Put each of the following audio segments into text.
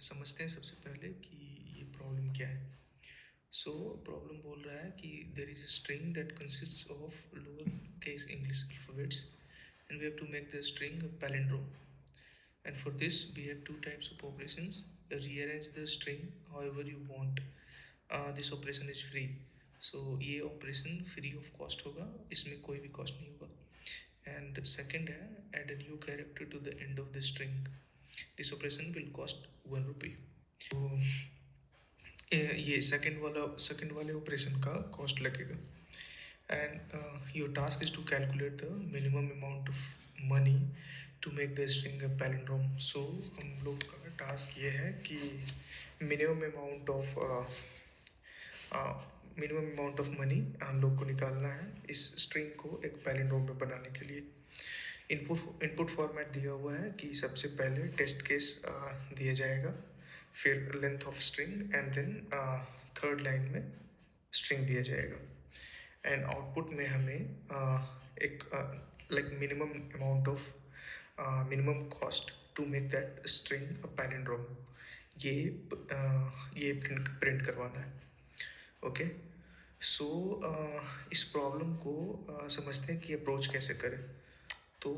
समझते हैं सबसे पहले कि ये प्रॉब्लम क्या है। सो प्रॉब्लम बोल रहा है कि there is a string that consist of lower case English alphabets and we have to make the string a palindrome. And for this we have two types of operations. Rearrange the string however you want. This operation is free. So ये operation free of cost होगा, इसमें कोई भी cost नहीं होगा। And second है add a new character to the end of the string. This operation will cost 1 rupee. तो ये सेकेंड वाले ऑपरेशन का कॉस्ट लगेगा। And your task is to calculate the minimum amount of money to make the string a palindrome. So हम लोग का task ये है कि मिनिमम अमाउंट ऑफ मनी हम लोग को निकालना है इस स्ट्रिंग को एक पैलिंड्रोम में बनाने के लिए। इनपुट फॉर्मेट दिया हुआ है कि सबसे पहले टेस्ट केस दिया जाएगा, फिर length of string and then third line में स्ट्रिंग दिया जाएगा। एंड आउटपुट में हमें एक like minimum cost to make that string a palindrome, ये प्रिंट करवाना है। ओके, सो इस प्रॉब्लम को समझते हैं कि अप्रोच कैसे करें। तो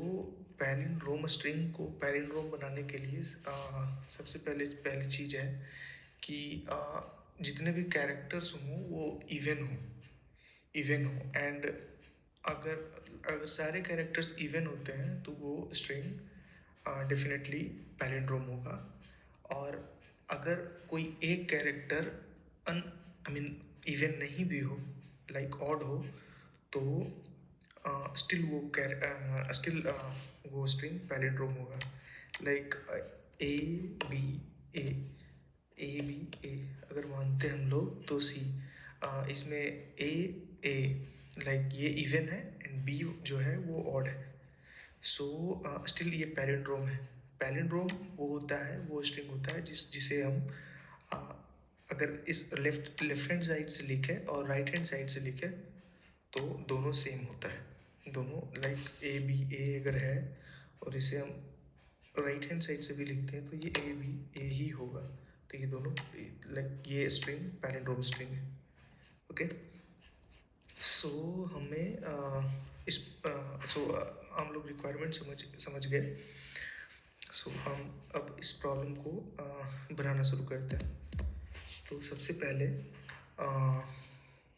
पैलिंड्रोम स्ट्रिंग को पैलिंड्रोम बनाने के लिए सबसे पहली चीज़ है कि जितने भी कैरेक्टर्स हों वो इवन हो एंड अगर सारे कैरेक्टर्स इवन होते हैं तो वो स्ट्रिंग डेफिनेटली पैलिंड्रोम होगा। और अगर कोई एक कैरेक्टर इवन नहीं भी हो, लाइक ऑड हो, तो स्टिल वो स्ट्रिंग पैलिंड्रोम होगा। लाइक ए बी ए अगर मानते हैं हम लोग तो सी, इसमें ए लाइक ये इवन है एंड बी जो है वो ऑड है। सो स्टिल ये पैलिंड्रोम है। पैलिंड्रोम वो होता है, वो स्ट्रिंग होता है जिसे हम अगर इस लेफ्ट हैंड साइड से लिखें और राइट हैंड साइड से लिखें तो दोनों सेम होता है। दोनों लाइक ए अगर है और इसे हम राइट हैंड साइड से भी लिखते हैं तो ये ए ही होगा। तो ये दोनों लाइक ये स्ट्रिंग पैलिंड्रोम स्ट्रिंग है। ओके, सो हमें हम लोग रिक्वायरमेंट समझ गए। सो हम अब इस प्रॉब्लम को बनाना शुरू करते हैं। तो सबसे पहले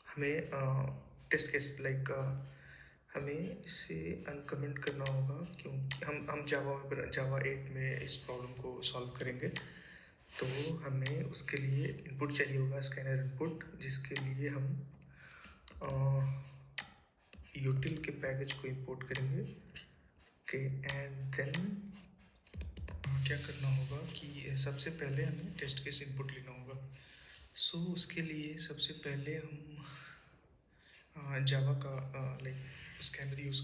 हमें टेस्ट केस लाइक हमें इसे अनकमेंट करना होगा, क्योंकि हम जावा 8 में इस प्रॉब्लम को सॉल्व करेंगे। तो हमें उसके लिए इनपुट चाहिए होगा, स्कैनर इनपुट, जिसके लिए हम यूटिल के पैकेज को इंपोर्ट करेंगे। ओके, एंड देन क्या करना होगा कि सबसे पहले हमें टेस्ट केस इनपुट लेना होगा। सो उसके लिए सबसे पहले हम जावा का लाइक स्कैनर यूज़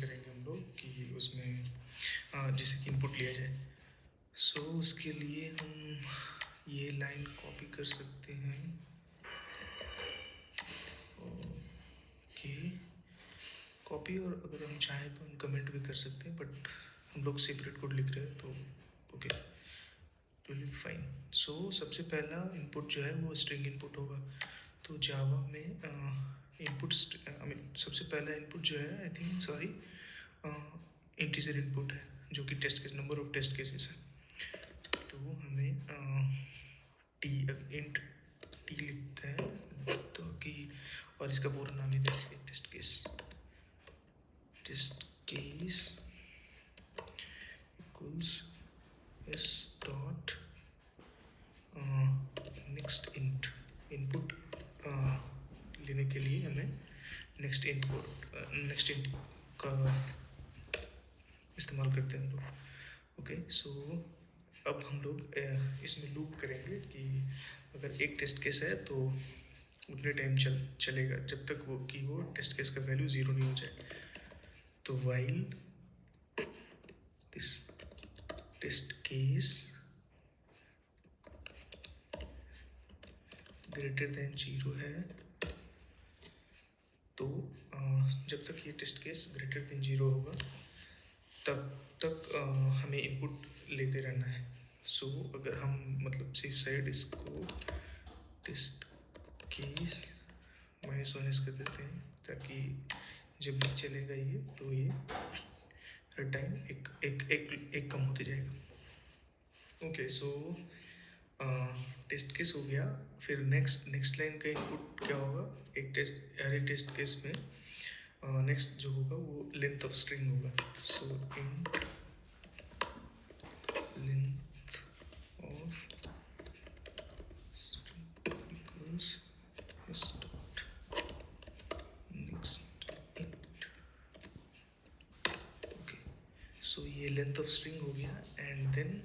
करेंगे हम लोग कि उसमें जिसे कि इनपुट लिया जाए। सो उसके लिए हम ये लाइन कॉपी कर सकते हैं। ओके, कॉपी, और अगर हम चाहें तो हम कमेंट भी कर सकते हैं, बट हम लोग सेपरेट कोड लिख रहे हैं तो ओके, तो विल बी फाइन। सो सबसे पहला इनपुट जो है वो स्ट्रिंग इनपुट होगा। तो जावा में इनपुट सबसे पहला इनपुट जो है इंटीजर इनपुट है, जो कि नंबर ऑफ टेस्ट केसेस है। तो हमें इंट टी लिखते हैं तो कि, और इसका पूरा नाम ही देखते हैं test case equals S dot next input लेने के लिए हमें नेक्स्ट इंट का इस्तेमाल करते हैं हम लोग। ओके, सो अब हम लोग इसमें लूप करेंगे कि अगर एक टेस्ट केस है तो उतने टाइम चलेगा जब तक वो टेस्ट केस का वैल्यू 0 नहीं हो जाए। तो while this test case greater than 0 है, तो जब तक ये टेस्ट केस ग्रेटर देन 0 होगा तब तक हमें इनपुट लेते रहना है। सो अगर हम मतलब सेफ साइड इसको टेस्ट केस -1 कर देते हैं, ताकि जब भी चलेगा ये तो ये हर टाइम एक एक एक एक कम होते जाएगा। ओके, सो टेस्ट केस हो गया। फिर नेक्स्ट लाइन का इनपुट क्या होगा? एक टेस्ट हर एक टेस्ट केस में नेक्स्ट जो होगा वो लेंथ ऑफ स्ट्रिंग होगा। So int length of string equals S dot next int. Okay, so ये लेंथ ऑफ स्ट्रिंग हो गया एंड देन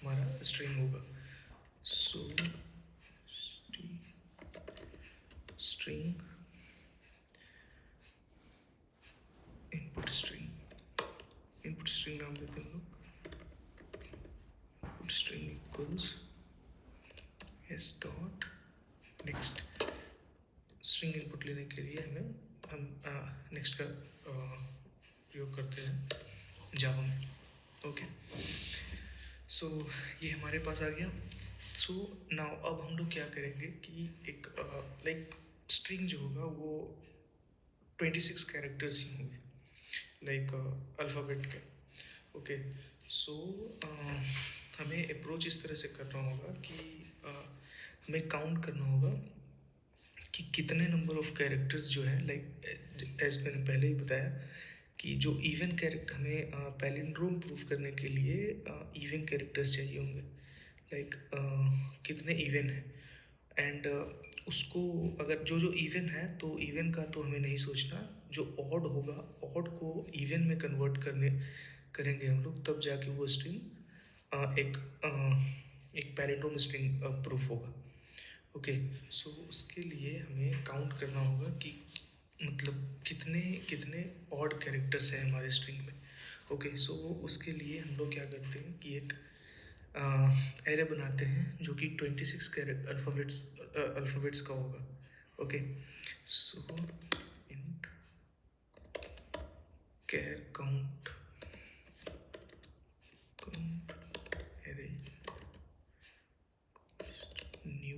हमारा स्ट्रिंग होगा। सो स्ट्रिंग इनपुट स्ट्रिंग नाम देते हैं हम लोग। Input string equals S dot next. String input लेने के लिए हम नेक्स्ट का प्रयोग करते हैं जावा में। ओके, सो ये हमारे पास आ गया। सो नाउ अब हम लोग क्या करेंगे कि एक लाइक स्ट्रिंग जो होगा वो 26 कैरेक्टर्स ही होंगे, लाइक अल्फ़ाबेट के। ओके, सो हमें अप्रोच इस तरह से करना होगा कि हमें काउंट करना होगा कि कितने नंबर ऑफ कैरेक्टर्स जो है, लाइक एज मैंने पहले ही बताया कि जो इवन कैरेक्टर हमें पैलिंड्रोम प्रूफ करने के लिए इवन कैरेक्टर्स चाहिए होंगे, लाइक कितने इवन है। एंड उसको अगर जो इवन है तो इवन का तो हमें नहीं सोचना, जो ऑड होगा ऑड को इवन में कन्वर्ट करेंगे हम लोग, तब जाके वो स्ट्रिंग एक पैलिंड्रोम स्ट्रिंग प्रूफ होगा। ओके, सो उसके लिए हमें काउंट करना होगा कि मतलब कितने कितने ऑड कैरेक्टर्स हैं हमारे स्ट्रिंग में। ओके, सो उसके लिए हम लोग क्या करते हैं कि एक एरे बनाते हैं जो कि 26 कैरेक्टर अल्फ़ाबेट्स का होगा। ओके, सो इंट कैर काउंट एरे न्यू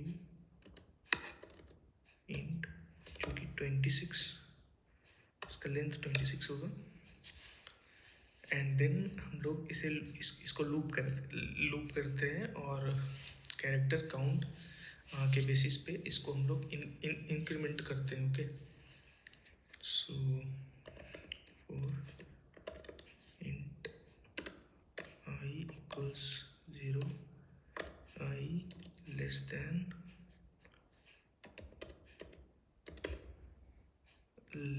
इंट जो कि 26, उसका लेंथ 26 होगा। एंड देन हम लोग इसको लूप करते हैं और कैरेक्टर काउंट के बेसिस पे इसको हम लोग इंक्रीमेंट करते हैं। Okay, so for int I equals 0, I less than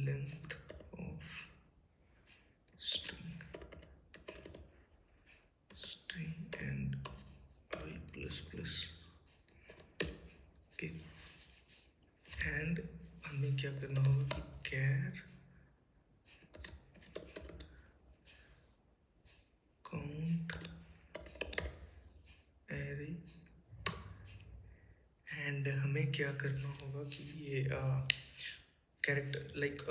length of string and I plus plus. Okay, and हमें क्या करना होगा कि कैर काउंट एरे, एंड हमें क्या करना होगा कि ये कैरेक्टर लाइक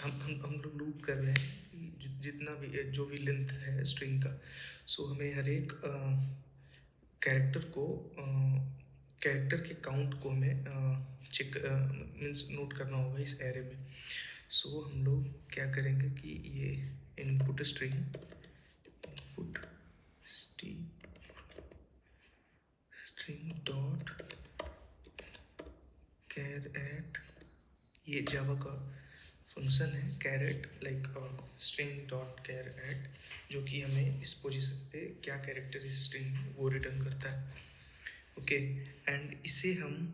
हम लोग लूप कर रहे हैं कि जितना भी जो भी लेंथ है स्ट्रिंग का, सो हमें हर एक कैरेक्टर के काउंट को हमें चेक मीन्स नोट करना होगा इस एरे में। सो हम लोग क्या करेंगे कि ये input string dot char at, ये जावा का फंक्शन है char at like string dot char at, जो कि हमें इस पोजीशन पे क्या कैरेक्टर इस स्ट्रिंग वो रिटर्न करता है। ओके, एंड इसे हम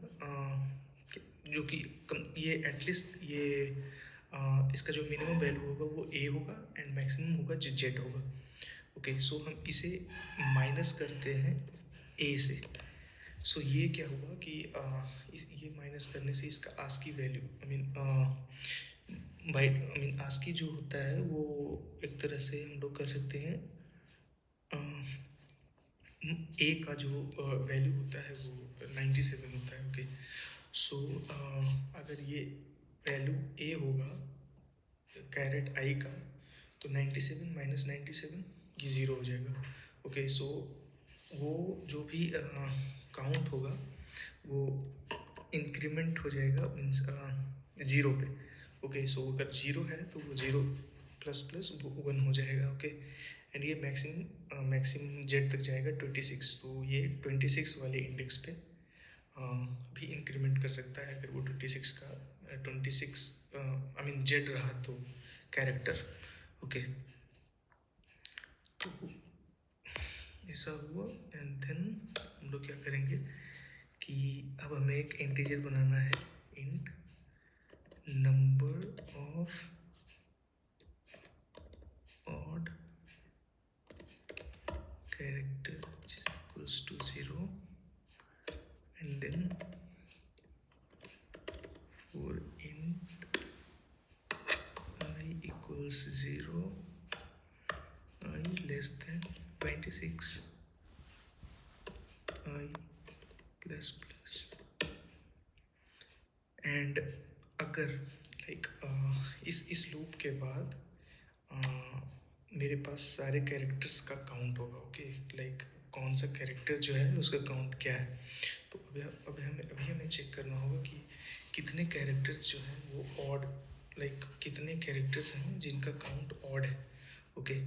जो कि ये एटलीस्ट ये इसका जो मिनिमम वैल्यू होगा वो ए होगा एंड मैक्सिमम होगा जेड होगा। ओके, सो हम इसे माइनस करते हैं ए से। सो ये क्या हुआ कि ये माइनस करने से इसका आस्की वैल्यू आस्की जो होता है वो एक तरह से हम लोग कर सकते हैं ए का जो वैल्यू होता है वो 97 होता है। ओके, सो अगर ये वैल्यू ए होगा कैरेट आई का, तो 97 - 97 ये 0 हो जाएगा। ओके, सो वो जो भी काउंट होगा वो इंक्रीमेंट हो जाएगा, मीन्स ज़ीरो पे। ओके, सो अगर ज़ीरो है तो वो ज़ीरो प्लस प्लस वो वन हो जाएगा। ओके, एंड ये मैक्सिमम जेड तक जाएगा 26। तो ये 26 वाले इंडेक्स पे भी इंक्रीमेंट कर सकता है अगर वो 26 का 26 आई मीन जेड रहा तो कैरेक्टर। ओके, तो ऐसा हुआ। एंड देन हम लोग क्या करेंगे कि अब हमें एक इंटीजर बनाना है, int number of odd character which is equals to 0, and then for int I equals 0, I less than 26, I plus plus। And अगर लाइक इस लूप के बाद मेरे पास सारे कैरेक्टर्स का काउंट होगा। ओके, लाइक कौन सा कैरेक्टर जो है उसका काउंट क्या है। तो अभी हमें चेक करना होगा कि कितने कैरेक्टर्स जो हैं वो ऑड, लाइक कितने कैरेक्टर्स हैं जिनका काउंट ऑड है। ओके,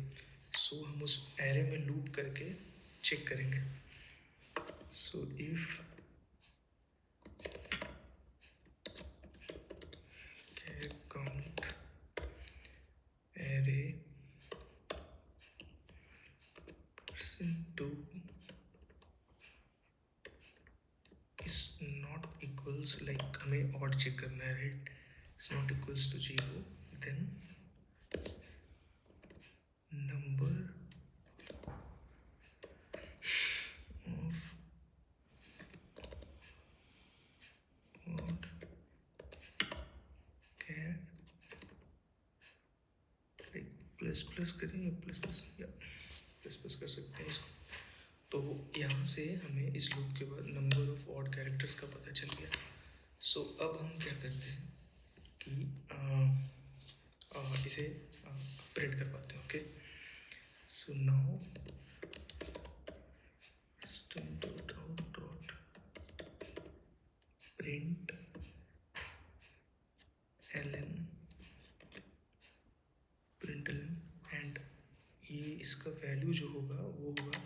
सो हम उस एरे में लूप करके चेक करेंगे। So if count array %2 is not equals, like हमें ऑड चेक करना है, right. Is not equals to 0, then number of odd char, like plus plus करें या प्लस प्लस, या प्लस प्लस कर सकते हैं इसको। तो यहाँ से हमें इस लूप के बाद नंबर ऑफ ऑड कैरेक्टर्स का पता चल गया। सो अब हम क्या करते हैं कि इसे प्रिंट कर पाते हैं। Okay, so now system dot out dot print ln and ये इसका वैल्यू जो होगा वो होगा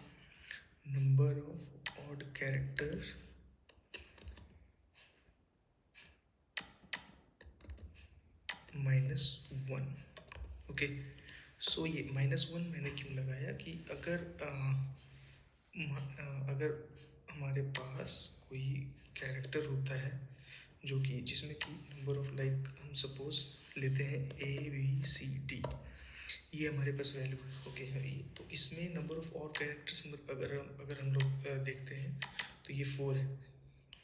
number of odd character -1। Okay, so ये -1 मैंने क्यों लगाया कि अगर हमारे पास कोई कैरेक्टर होता है जो कि जिसमें कि नंबर ऑफ, लाइक हम सपोज लेते हैं ABCD, ये हमारे पास वैल्यू है। ओके, ये तो इसमें नंबर ऑफ और कैरेक्टर्स अगर हम लोग देखते हैं तो ये 4 है,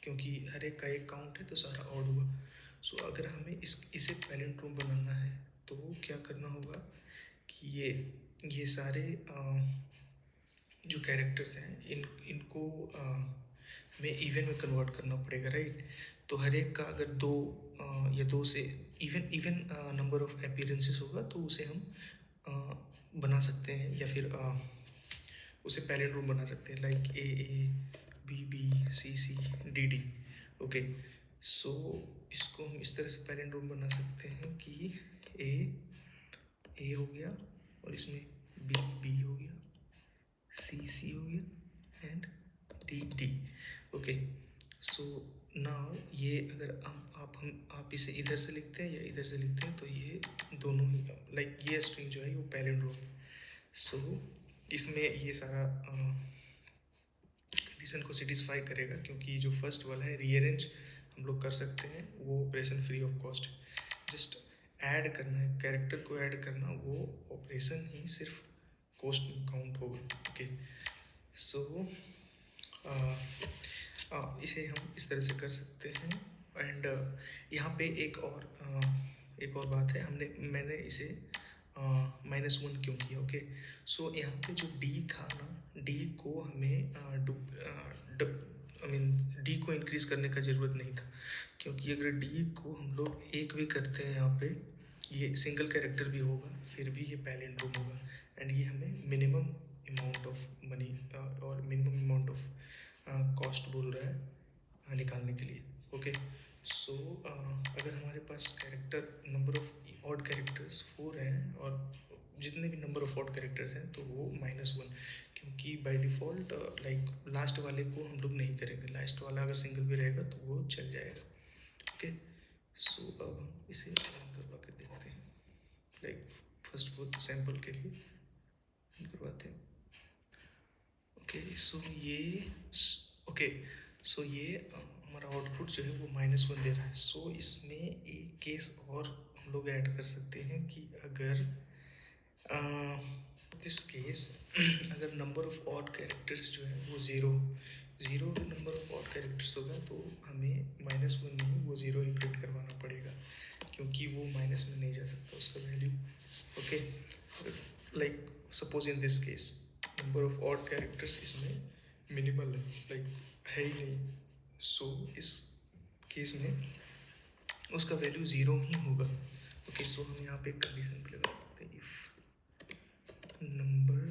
क्योंकि हर एक का एक काउंट है तो सारा ऑड हुआ। सो अगर हमें इसे पैलिंड्रोम बनाना है तो क्या करना होगा कि ये सारे जो कैरेक्टर्स हैं इनको हमें इवन में कन्वर्ट करना पड़ेगा, राइट। तो हर एक का अगर दो या दो से इवन नंबर ऑफ अपीयरेंसेस होगा तो उसे हम बना सकते हैं, या फिर उसे पैलिंड्रोम बना सकते हैं, लाइक AABBCCDD। ओके, सो इसको हम इस तरह से पैलिंड्रोम बना सकते हैं कि ए हो गया और इसमें बी हो गया, सी हो गया and D. Okay, so now ये अगर आप इसे इधर से लिखते हैं या इधर से लिखते हैं तो ये दोनों ही, लाइक ये स्ट्रिंग जो है वो पैलिंड्रोम। सो इसमें ये सारा कंडीशन को सेटिस्फाई करेगा, क्योंकि जो फर्स्ट वाला है रीअरेंज हम लोग कर सकते हैं, वो operation free of cost. Just add करना है, कैरेक्टर को ऐड करना, वो ऑपरेशन ही सिर्फ कॉस्ट में काउंट होगा। ओके, सो इसे हम इस तरह से कर सकते हैं। एंड यहाँ पे एक और बात है, मैंने इसे -1 क्यों किया। ओके, सो यहाँ पे जो डी था ना, डी को हमें डी को इंक्रीज करने का ज़रूरत नहीं था, क्योंकि अगर डी को हम लोग एक भी करते हैं यहाँ पे, ये सिंगल कैरेक्टर भी होगा फिर भी ये पैलिंड्रोम होगा। एंड ये हमें मिनिमम अमाउंट ऑफ मनी और मिनिमम कॉस्ट बोल रहा है निकालने के लिए। ओके, सो अगर हमारे पास character number of odd characters 4 हैं और जितने भी नंबर ऑफ ऑड कैरेक्टर्स हैं तो वो -1, क्योंकि बाय डिफ़ॉल्ट लाइक लास्ट वाले को हम लोग नहीं करेंगे, लास्ट वाला अगर सिंगल भी रहेगा तो वो चल जाएगा। ओके, सो अब हम इसे रन करवा के देखते हैं, लाइक फर्स्ट वो सैम्पल के लिए रन करवाते हैं। ओके, सो ये ओके सो ये हमारा आउटपुट जो है वो -1 दे रहा है। सो इसमें एक केस और हम लोग ऐड कर सकते हैं कि अगर दिस केस अगर नंबर ऑफ ऑड कैरेक्टर्स जो है वो zero number of odd characters होगा तो हमें -1 नहीं, वो ज़ीरो ही प्रिंट करवाना पड़ेगा, क्योंकि वो माइनस में नहीं जा सकता उसका value. Okay, like suppose in this case number of odd characters इसमें मिनिमल है, लाइक है ही नहीं। सो इस केस में उसका वैल्यू ज़ीरो ही होगा। ओके, सो हम यहाँ पे एक कंडीशन भी लगा सकते हैं, if number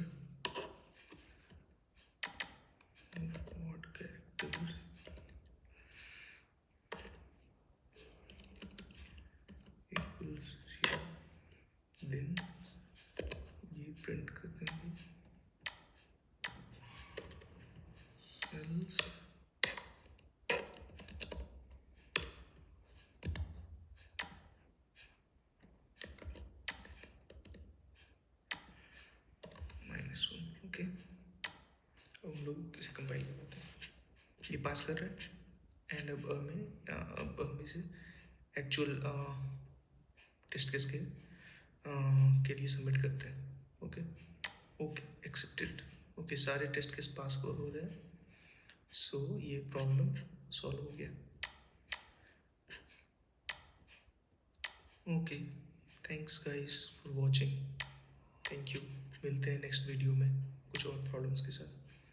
of odd characters equals 0, then ये प्रिंट कर देंगे else -1। ओके, अब हम लोग इसे कंपाइल करते हैं, ये पास कर रहा है एंड अब हम इसे एक्चुअल टेस्ट केस के लिए सबमिट करते हैं। Okay okay, accepted. ओके, सारे टेस्ट केस पास हो रहे हैं। सो ये प्रॉब्लम सॉल्व हो गया। Okay, thanks guys for watching. Thank you, मिलते हैं नेक्स्ट वीडियो में कुछ और प्रॉब्लम्स के साथ।